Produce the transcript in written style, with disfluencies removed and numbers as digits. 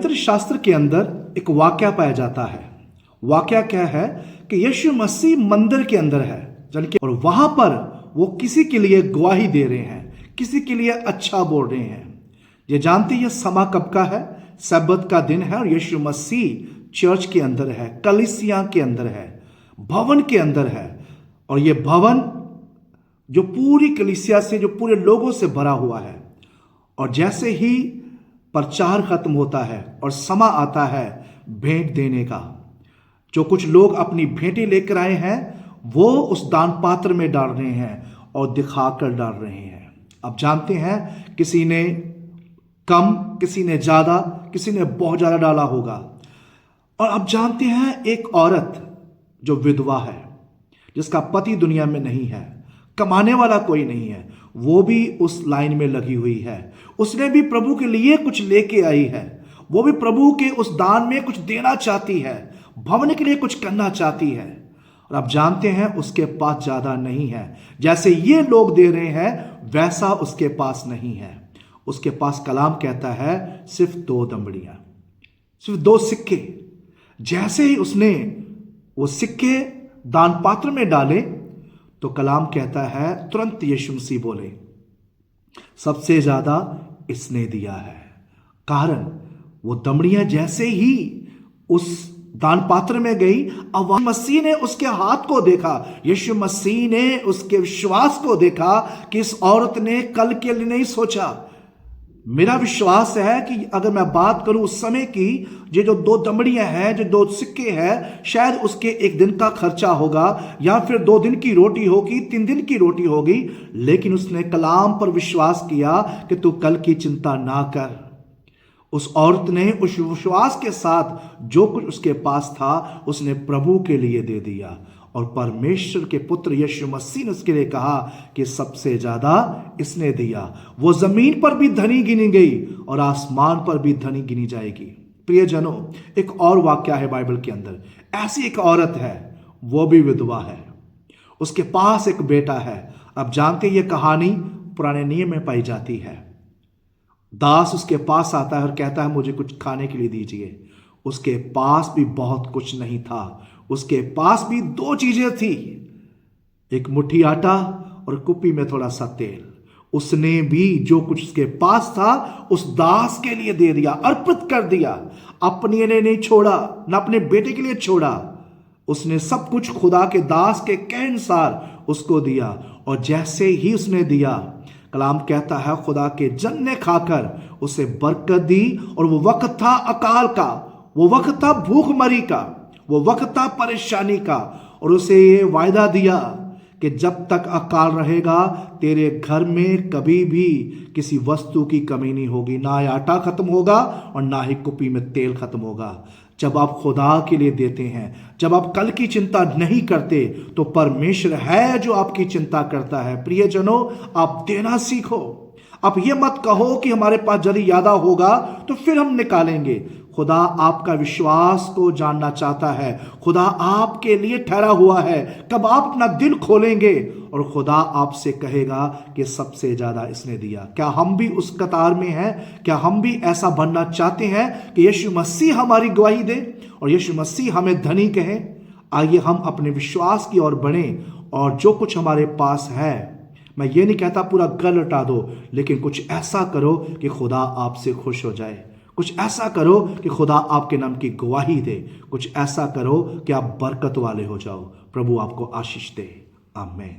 पवित्र शास्त्र के अंदर एक वाक्या पाया जाता है। वाक्या क्या है कि यीशु मसीह मंदिर के अंदर है, यानी कि और वहां पर वो किसी के लिए गवाही दे रहे हैं, किसी के लिए अच्छा बोल रहे हैं। ये जानते ये समा कब का है? सब्बत का दिन है और यीशु मसीह चर्च के अंदर है, कलीसिया के अंदर है, भवन के अंदर है। और ये भवन जो पूरी कलीसिया से, जो पूरे लोगों से भरा हुआ है। और जैसे ही प्रचार खत्म होता है और समा आता है भेंट देने का, जो कुछ लोग अपनी भेंटें लेकर आए हैं वो उस दान पात्र में डाल रहे हैं और दिखाकर डाल रहे हैं। अब जानते हैं किसी ने कम, किसी ने ज्यादा, किसी ने बहुत ज्यादा डाला होगा। और अब जानते हैं एक औरत जो विधवा है, जिसका पति दुनिया में नहीं है, कमाने वाला कोई नहीं है, वो भी उस लाइन में लगी हुई है। उसने भी प्रभु के लिए कुछ लेके आई है, वो भी प्रभु के उस दान में कुछ देना चाहती है, भवन के लिए कुछ करना चाहती है। और आप जानते हैं उसके पास ज्यादा नहीं है, जैसे ये लोग दे रहे हैं वैसा उसके पास नहीं है। उसके पास कलाम कहता है सिर्फ 2 दमड़ियां, सिर्फ 2 सिक्के। जैसे ही उसने वो सिक्के दान पात्र में डाले तो कलाम कहता है तुरंत यीशु मसीह बोले सबसे ज्यादा इसने दिया है। कारण वो दमड़ियां जैसे ही उस दान पात्र में गई, अब मसीह ने उसके हाथ को देखा, यीशु मसीह ने उसके विश्वास को देखा कि इस औरत ने कल के लिए नहीं सोचा। मेरा विश्वास है कि अगर मैं बात करूं उस समय की, ये जो 2 दमड़ियां हैं, जो 2 सिक्के हैं, शायद उसके 1 दिन का खर्चा होगा या फिर 2 दिन की रोटी होगी, 3 दिन की रोटी होगी। लेकिन उसने कलाम पर विश्वास किया कि तू कल की चिंता ना कर। उस औरत ने उस विश्वास के साथ जो कुछ उसके पास था उसने प्रभु के लिए दे दिया। और परमेश्वर के पुत्र यीशु मसीह ने उसके लिए कहा कि सबसे ज्यादा इसने दिया। वो जमीन पर भी धनी गिनी गई और आसमान पर भी धनी गिनी जाएगी। प्रियजनों, एक और वाक्य है बाइबल के अंदर। ऐसी एक औरत है, वो भी विधवा है, उसके पास एक बेटा है। अब जानते ये कहानी पुराने नियम में पाई जाती है। दास उसके पास आता है और कहता है मुझे कुछ खाने के लिए दीजिए। उसके पास भी बहुत कुछ नहीं था, उसके पास भी 2 चीजें थी, एक मुट्ठी आटा और कुप्पी में थोड़ा सा तेल। उसने भी जो कुछ उसके पास था उस दास के लिए दे दिया, अर्पित कर दिया। अपने लिए नहीं छोड़ा, ना अपने बेटे के लिए छोड़ा। उसने सब कुछ खुदा के दास के कहे अनुसार उसको दिया। और जैसे ही उसने दिया, कलाम कहता है खुदा के जन ने खाकर उसे बरकत दी। और वो वक्त था अकाल का, वो वक्त था भूखमरी का, वो वक्त था परेशानी का। और उसे ये वायदा दिया कि जब तक अकाल रहेगा तेरे घर में कभी भी किसी वस्तु की कमी नहीं होगी, ना ही आटा खत्म होगा और ना ही कुप्पी में तेल खत्म होगा। जब आप खुदा के लिए देते हैं, जब आप कल की चिंता नहीं करते, तो परमेश्वर है जो आपकी चिंता करता है। प्रियजनों, आप देना सीखो। आप ये मत कहो कि हमारे पास जल्दी ज्यादा होगा तो फिर हम निकालेंगे। खुदा आपका विश्वास को जानना चाहता है। खुदा आपके लिए ठहरा हुआ है। कब आप अपना दिल खोलेंगे और खुदा आपसे कहेगा कि सबसे ज्यादा इसने दिया। क्या हम भी उस कतार में हैं? क्या हम भी ऐसा बनना चाहते हैं कि यीशु मसीह हमारी गवाही दे और यीशु मसीह हमें धनी कहे? आइए हम अपने विश्वास की ओर बढ़े और जो कुछ हमारे पास है, मैं ये नहीं कहता पूरा घर लौटा दो, लेकिन कुछ ऐसा करो कि खुदा आपसे खुश हो जाए। कुछ ऐसा करो कि खुदा आपके नाम की गवाही दे। कुछ ऐसा करो कि आप बरकत वाले हो जाओ। प्रभु आपको आशीष दे। आमीन।